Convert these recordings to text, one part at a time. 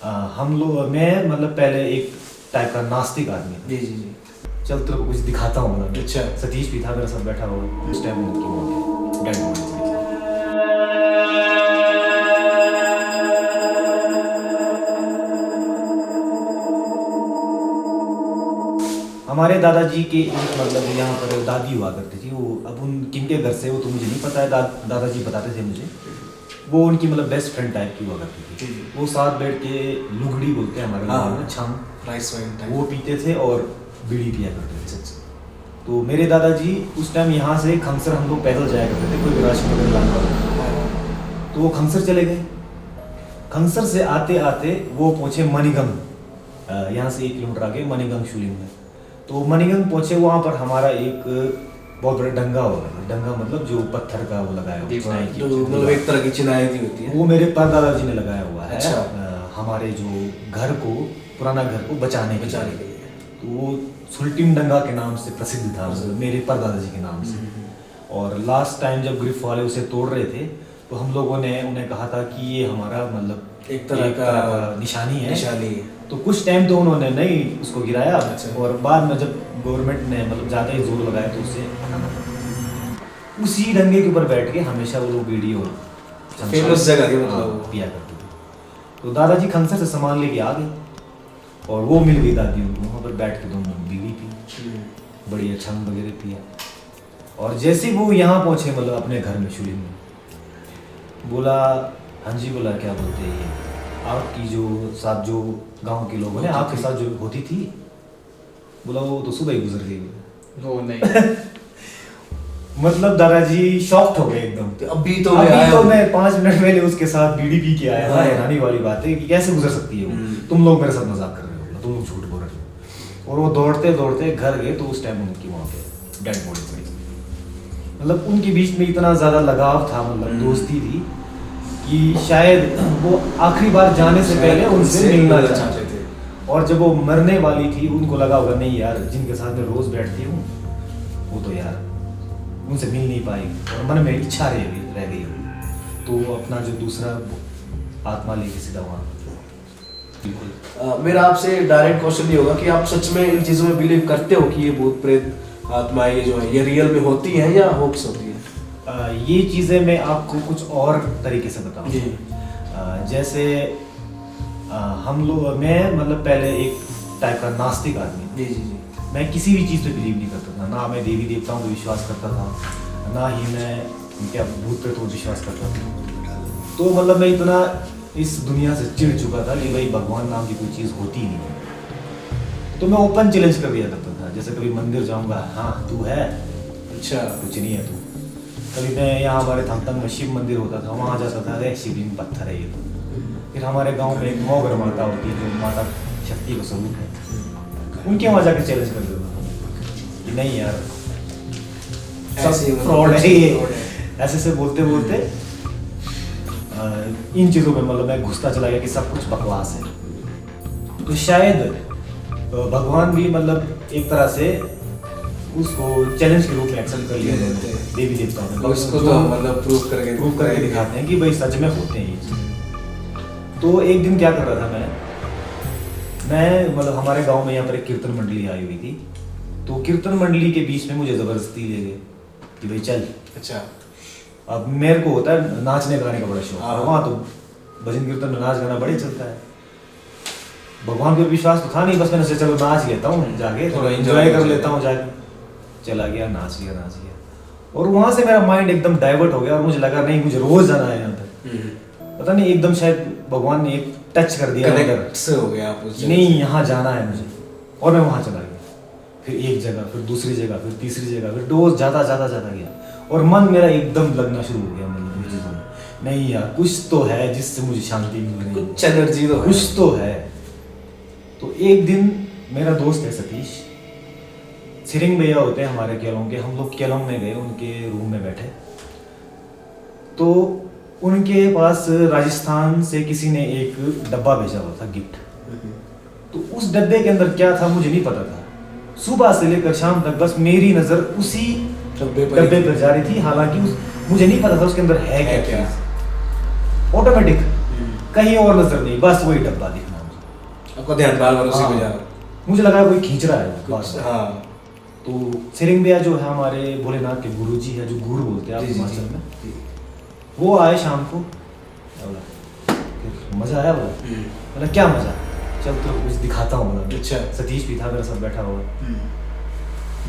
हम लोग मैं मतलब पहले एक टाइप का नास्तिक आदमी था। जी जी जी। चल तेरे को कुछ दिखाता हूँ मतलब। अच्छा। सतीश भी था मेरे साथ बैठा हुआ उस टाइम उनकी मौत डेड बॉडी। हमारे दादाजी के एक मतलब यहाँ पर दादी हुआ करती थी। वो अब उन किनके घर से वो तो मुझे नहीं पता है, दादाजी बताते थे मुझे। वो उनकी मतलब बेस्ट फ्रेंड टाइप की हुआ करती थी। वो साथ बैठ के लुगड़ी बोलते हैं हमारे गाँव में, छाम राइस वाइन टाइप वो पीते थे और बीड़ी पिया करते थे। तो मेरे दादाजी उस टाइम यहाँ से खंगसर हम लोग पैदल जाया करते थे, कोई राशन वगैरह लाना होता तो वो खंगसर चले गए। खंगसर से आते आते वो पहुँचे मणिगंग, यहाँ से 1 किलोमीटर आगे मणिगंग शूलिंग में। तो मणिगंग पहुँचे, वहाँ पर हमारा एक बहुत बड़ा डंगा होगा। डंगा मतलब जो पत्थर का वो लगाया हुआ मतलब एक तरह की चिनाई भी होती है, वो मेरे परदादाजी ने लगाया हुआ है। अच्छा। हमारे जो घर को, पुराना घर को बचाने के लिए। तो वो सुल्टिम डंगा के नाम से प्रसिद्ध था, मेरे परदादाजी के नाम से। और लास्ट टाइम जब ग्रिफ वाले उसे तोड़ रहे थे तो हम लोगों ने उन्हें कहा था कि ये हमारा मतलब एक तरह का निशानी है। तो कुछ टाइम तो उन्होंने नहीं उसको गिराया। अच्छा। और बाद में जब गवर्नमेंट ने मतलब ज़्यादा ही जोर लगाया तो उसे हटाना पड़ा। उसी डंगे के ऊपर बैठ के हमेशा वो लोग बीड़ी और फेमस जगह थी मतलब पिया करते थे। तो दादाजी खंगसर से सामान लेके आ गए और वो मिल गई दादी उनको, वहाँ पर बैठ के दोनों बीड़ी पी, बढ़िया छंग वगैरह पिया। और जैसे वो यहाँ पहुँचे मतलब अपने घर में शूलिंग में, बोला हाँ जी, बोला क्या बोलते हैं ये आपकी जो साथ जो गांव के लोग हैं आपके साथ जो होती थी, बोला वो तो सुबह ही गुजर गई। वो नहीं मतलब दादाजी शॉक्ड हो गए एकदम। तो अभी तो मैं 5 मिनट पहले उसके साथ बीड़ी पी के आया था। हैरानी वाली बात है कि कैसे गुजर सकती है वो, तुम लोग मेरे साथ मजाक कर रहे हो, तुम लोग झूठ बोल रहे हो। और वो दौड़ते दौड़ते घर गए तो उस टाइम उनकी वहाँ पे डेड बॉडी पड़ी। मतलब उनके बीच में इतना ज़्यादा लगाव था, मतलब दोस्ती थी कि शायद वो आखिरी बार जाने से पहले उनसे मिलना चाहते थे। और जब वो मरने वाली थी उनको लगा होगा नहीं यार, जिनके साथ मैं रोज़ बैठती हूँ वो तो यार उनसे मिल नहीं पाई, और मन में इच्छा रह गई। तो अपना जो दूसरा आत्मा लेके सीधा वहाँ। मेरा आपसे डायरेक्ट क्वेश्चन ये होगा कि आप सच में इन चीज़ों में बिलीव करते हो कि ये भूत प्रेत आत्माएं ये जो है ये रियल में होती हैं या होप्स होती है? ये चीज़ें मैं आपको कुछ और तरीके से बताऊँ। जैसे हम लोग, मैं मतलब पहले एक टाइप का नास्तिक आदमी। जी जी जी। मैं किसी भी चीज़ पे बिलीव नहीं करता था, ना मैं देवी देवताओं पे विश्वास करता था, ना ही मैं क्या भूत प्रेत पर विश्वास करता था। तो मतलब मैं इतना इस दुनिया से चिढ़ चुका था कि भाई भगवान नाम की कोई चीज़ होती ही नहीं। तो मैं ओपन चैलेंज कर दिया करता था। जैसे कभी मंदिर जाऊँगा, हाँ तू है, अच्छा कुछ नहीं है तू। कभी मैं यहाँ हमारे थमतंग में शिव मंदिर होता था, वहाँ जाता था, अरे शिवलिंग पत्थर है ये तो। फिर हमारे गांव में एक मौगर माता होती है जो माता शक्ति का स्वरूप है, उनके वहाँ जाकर चैलेंज कर देता था कि नहीं यार सब फ्रॉड है ये। ऐसे से बोलते बोलते इन चीज़ों में मतलब मैं घुसता चला गया कि सब कुछ बकवास है। तो शायद भगवान भी मतलब एक तरह से उसको चैलेंज के रूप में एक्सेप्ट कर लिया देवी देवताओं ने। उसको तो मतलब प्रूव करके दिखाते हैं कि भाई सच में होते हैं ये चीज़। तो एक दिन क्या कर रहा था मैं मतलब हमारे गांव में यहाँ पर एक कीर्तन मंडली आई हुई थी। तो कीर्तन मंडली के बीच में मुझे ज़बरदस्ती ले गए कि भाई चल। अच्छा। अब मेरे को होता है नाचने गाने का बड़ा शौक, वहाँ तो भजन कीर्तन में नाच गाना बड़े चलता है। भगवान पर विश्वास तो था नहीं, बस मैंने सोचा चलो नाच लेता हूँ जाके, थोड़ा एंजॉय कर लेता हूँ जाके। चला गया, नाच लिया। और वहाँ से मेरा माइंड एकदम डाइवर्ट हो गया और मुझे लगा नहीं मुझे रोज जाना है यहाँ तक। पता नहीं एकदम शायद भगवान ने एक टच कर दिया, से हो गया आप उस नहीं यहाँ जाना है मुझे। और मैं वहाँ चला गया, फिर एक जगह, फिर दूसरी जगह, फिर तीसरी जगह, फिर डोज ज़्यादा गया। और मन मेरा एकदम लगना शुरू हो गया मतलब चीज़ों में, नहीं यार कुछ तो है जिससे मुझे शांति मिल रही है, कुछ एनर्जी तो कुछ तो है। तो एक दिन मेरा दोस्त है सतीश, सिरिंग भैया होते हैं हमारे केलोंग के, हम लोग केलोंग में गए, उनके रूम में बैठे। तो उनके पास राजस्थान से किसी ने एक डब्बा भेजा हुआ था गिफ्ट। तो उस डब्बे के अंदर क्या था मुझे नहीं पता था। सुबह से लेकर शाम तक बस मेरी नज़र उसी डब्बे पर जा रही थी, हालांकि मुझे नहीं पता था उसके अंदर है क्या। ऑटोमेटिक कहीं और नजर नहीं, बस वही डब्बा दिखना। आपका ध्यान बार बार उसी पे जा रहा है। मुझे लगा कोई खींच रहा है बार कुछ, बार। हाँ तो सेरिंग जो है हमारे भोलेनाथ के गुरु जी है, जो गुरु बोलते हैं आप जी, जी, हिमाचल में, जी। वो आए शाम को। बोला फिर मज़ा आया, बोला बोला क्या मज़ा, चल तो कुछ दिखाता हूँ। बोला अच्छा। सतीश भी था मेरे साथ बैठा हुआ,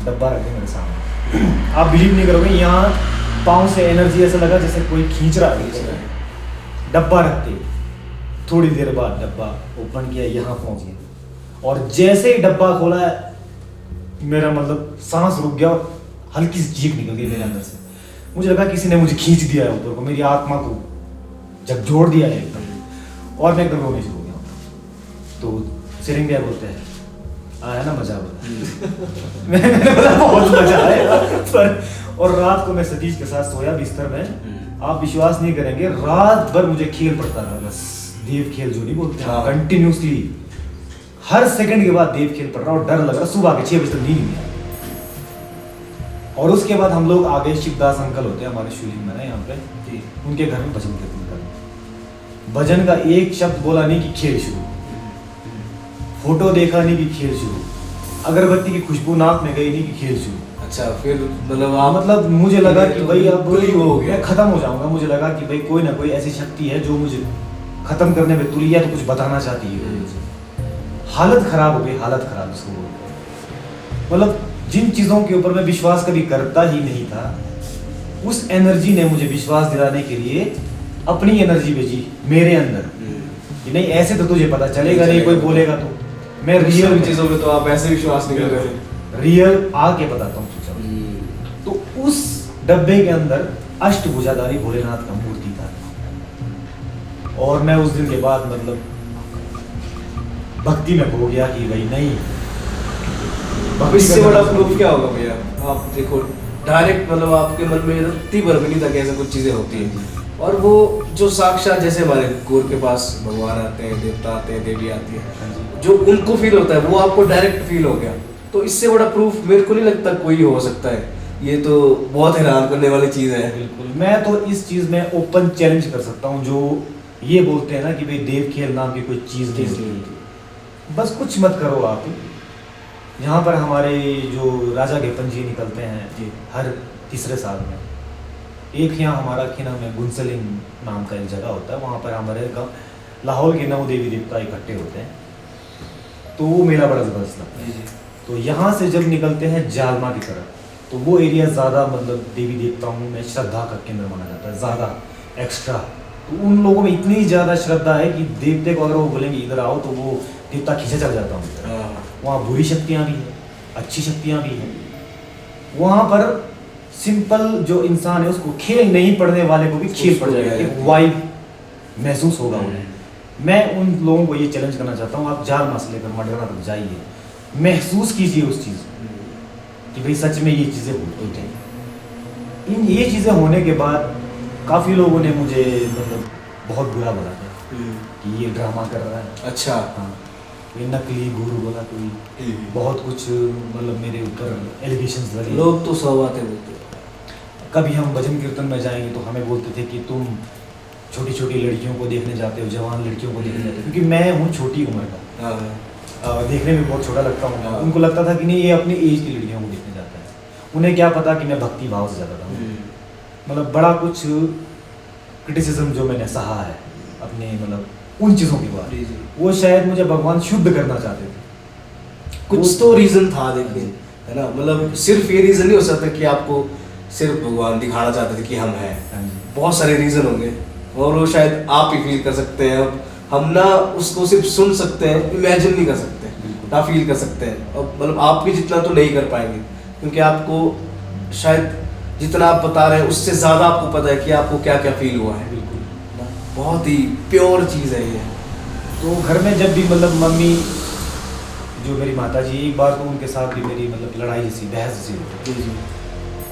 डब्बा रखे मेरे सामने। आप बिलीव नहीं करोगे, यहाँ पाँव से एनर्जी ऐसा लगा जैसे कोई खींच रहा है। डब्बा रखते थोड़ी देर बाद डब्बा ओपन किया, यहाँ पहुँच गया, और जैसे ही डब्बा खोला मेरा मतलब सांस रुक गया और हल्की सी चीख निकल गई मेरे अंदर से। मुझे लगा किसी ने मुझे खींच दिया है ऊपर को, मेरी आत्मा को झकझोर दिया है एकदम, और मैं एकदम रोने शुरू हो गया। तो सेरिंग बोलते हैं आया ना मजा, बोला मैंने बोला बहुत मजा आया। पर और रात को मैं सतीश के साथ सोया बिस्तर में, आप विश्वास नहीं करेंगे, रात भर मुझे खेल पड़ता रहा, बस देव खेल जो नहीं बोलते हैं, कंटिन्यूसली हर सेकंड के बाद देव खेल पड़ रहा और डर लग रहा। सुबह के 6 बजे तक नींद नहीं आई। और उसके बाद हम लोग आगे शिवदास अंकल होते हैं हमारे शिवलिंग में ना यहाँ पे, उनके घर में भजन कीर्तन कर, भजन का एक शब्द बोला नहीं कि खेल शुरू, फोटो देखा नहीं कि खेल शुरू, अगरबत्ती की खुशबू नाक में गई नहीं कि खेल शुरू। अच्छा, फिर मतलब मुझे लगा कि भाई अब हो गया, मैं खत्म हो जाऊंगा। मुझे लगा कि भाई कोई ना कोई ऐसी शक्ति है जो मुझे खत्म करने में तुली है, तो कुछ बताना चाहती है। हालत खराब हो गई, हालत खराब इसको बोलते। मतलब जिन चीज़ों के ऊपर मैं विश्वास कभी करता ही नहीं था, उस एनर्जी ने मुझे विश्वास दिलाने के लिए अपनी एनर्जी भेजी मेरे अंदर कि नहीं ऐसे तो तुझे पता चलेगा नहीं, कोई बोलेगा तो। मैं रियल चीज़ों में तो आप ऐसे विश्वास नहीं कर रहे थे, रियल आके बताता हूँ तुझे। तो उस डब्बे के अंदर अष्टभुजाधारी भोलेनाथ का मूर्ति था, और मैं उस दिन के बाद मतलब भक्ति में हो गया कि भाई नहीं। अब इससे बड़ा प्रूफ क्या होगा भैया? आप देखो डायरेक्ट मतलब आपके मन में रत्ती भर भी नहीं था कि ऐसा कुछ चीजें होती हैं, और वो जो साक्षात जैसे हमारे गोर के पास भगवान आते हैं, देवता आते हैं, देवी आती है, जो उनको फील होता है वो आपको डायरेक्ट फील हो गया। तो इससे बड़ा प्रूफ मेरे को नहीं लगता कोई हो सकता है। ये तो बहुत हैरान करने वाली चीज है। बिल्कुल, मैं तो इस चीज में ओपन चैलेंज कर सकता हूँ जो ये बोलते हैं ना कि भाई देव खेल नाम की कोई चीज नहीं, बस कुछ मत करो आप। यहाँ पर हमारे जो राजा गेपन जी निकलते हैं हर तीसरे साल में, एक यहाँ हमारा क्या नाम है गुंसलिंग नाम का एक जगह होता है, वहाँ पर हमारे गाँव लाहौर के 9 देवी देवता इकट्ठे होते हैं, तो वो मेला बड़ा ज़बरदस्त लगता है। तो यहाँ से जब निकलते हैं जालमा की तरफ, तो वो एरिया ज़्यादा मतलब देवी देवताओं में श्रद्धा का केंद्र माना जाता है, ज़्यादा एक्स्ट्रा। तो उन लोगों में इतनी ज़्यादा श्रद्धा है कि देवते को अगर वो बोलेंगे इधर आओ तो वो देवता खींचा चल जाता हूँ। वहाँ बुरी शक्तियाँ भी हैं, अच्छी शक्तियाँ भी हैं। वहाँ पर सिंपल जो इंसान है उसको खेल नहीं पढ़ने वाले को भी खेल पड़ जाएगा, एक वाइब महसूस होगा उन्हें। मैं उन लोगों को ये चैलेंज करना चाहता हूँ, आप जालमा से लेकर मडगाना तक जाइए, महसूस कीजिए उस चीज़ कि भाई सच में ये चीज़ें होती हैं। इन ये चीज़ें होने के बाद काफ़ी लोगों ने मुझे मतलब बहुत बुरा बोला था कि ये ड्रामा कर रहा है। अच्छा, हाँ, ये नकली गुरु बोला कोई, बहुत कुछ मतलब मेरे ऊपर एलिगेशंस लगे। लोग तो सौ बातें बोलते हैं। कभी हम भजन कीर्तन में जाएंगे तो हमें बोलते थे कि तुम छोटी छोटी लड़कियों को देखने जाते हो, जवान लड़कियों को देखने जाते हो, क्योंकि मैं हूँ छोटी उम्र का, देखने में बहुत छोटा लगता हूँ। उनको लगता था कि नहीं ये अपनी एज की लड़कियों को देखने जाता है। उन्हें क्या पता कि मैं भक्ति भाव से जाता था। मतलब बड़ा कुछ क्रिटिसिज्म जो मैंने सहा है अपने मतलब उन चीज़ों के बाद, वो शायद मुझे भगवान शुद्ध करना चाहते थे। कुछ तो रीजन था, देखिए है ना, मतलब सिर्फ ये रीजन नहीं हो सकता कि आपको सिर्फ भगवान दिखाना चाहते थे कि हम हैं। बहुत सारे रीजन होंगे और वो शायद आप ही फील कर सकते हैं। अब हम ना उसको सिर्फ सुन सकते हैं, इमेजिन नहीं कर सकते, ना फील कर सकते हैं। और मतलब आप भी जितना तो नहीं कर पाएंगे, क्योंकि आपको शायद जितना आप बता रहे हैं उससे ज़्यादा आपको पता है कि आपको क्या क्या फील हुआ है। बिल्कुल, बहुत ही प्योर चीज़ है ये। तो घर में जब भी मतलब मम्मी जो मेरी माता जी, एक बार तो उनके साथ भी मेरी मतलब लड़ाई जैसी बहस जैसी।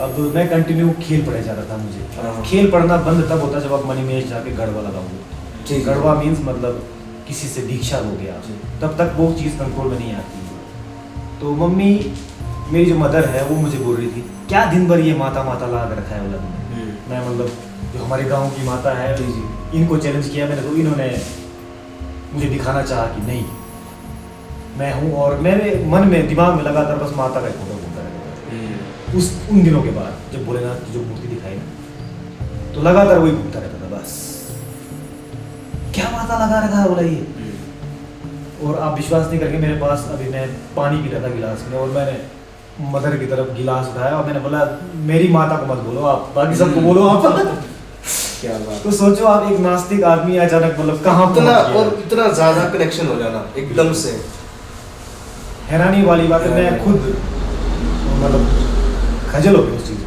अब मैं कंटिन्यू खेल पढ़े जा रहा था। मुझे खेल पढ़ना बंद तब होता जब आप मणिमेश जाके गढ़वा लगाओगे। गढ़वा मीन्स मतलब किसी से दीक्षा हो गया, तब तक वो चीज़ कंट्रोल में नहीं आती। तो मम्मी मेरी जो मदर है वो मुझे बोल रही थी क्या दिन भर ये माता माता ला कर रखा है वाला। मैं मतलब जो हमारे गांव की माता है इनको चैलेंज किया मैंने, तो इन्होंने मुझे दिखाना चाहा कि नहीं मैं हूँ, और मेरे मन में दिमाग में लगातार बस माता का फोटो घूमता रहता था। उन दिनों के बाद जब भोलेनाथ की जो मूर्ति दिखाई ना, तो लगातार वही घूमता रहता था बस, क्या माता लगा रखा है बोला ये। और आप विश्वास नहीं करके, मेरे पास अभी मैं पानी पी रहा था गिलास में, और मैंने मदर की तरफ गिलास उठाया और मैंने बोला मेरी माता को मत बोलो आप, बाकी सबको बोलो आप। क्या बात। तो सोचो आप, एक नास्तिक आदमी अचानक मतलब कहाँ इतना पहुंच गया। और इतना ज्यादा कनेक्शन हो जाना एकदम से, हैरानी वाली बात है, मैं खुद मतलब खजल हो गया उस चीज़